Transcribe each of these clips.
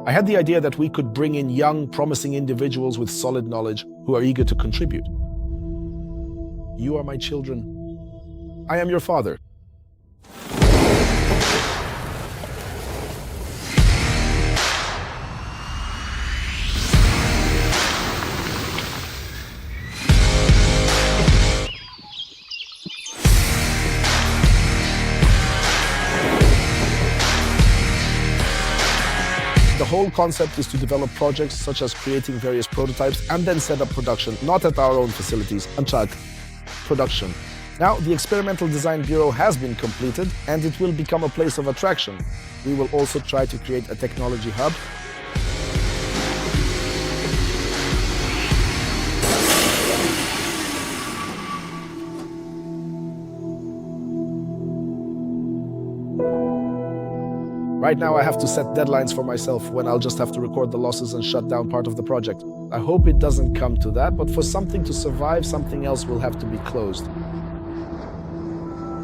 I had the idea that we could bring in young, promising individuals with solid knowledge who are eager to contribute. You are my children. I am your father. The whole concept is to develop projects such as creating various prototypes and then set up production, not at our own facilities, Anchak, production. Now, the Experimental Design Bureau has been completed and it will become a place of attraction. We will also try to create a technology hub. Right now I have to set deadlines for myself when I'll just have to record the losses and shut down part of the project. I hope it doesn't come to that, but for something to survive, something else will have to be closed.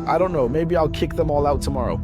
I don't know, maybe I'll kick them all out tomorrow.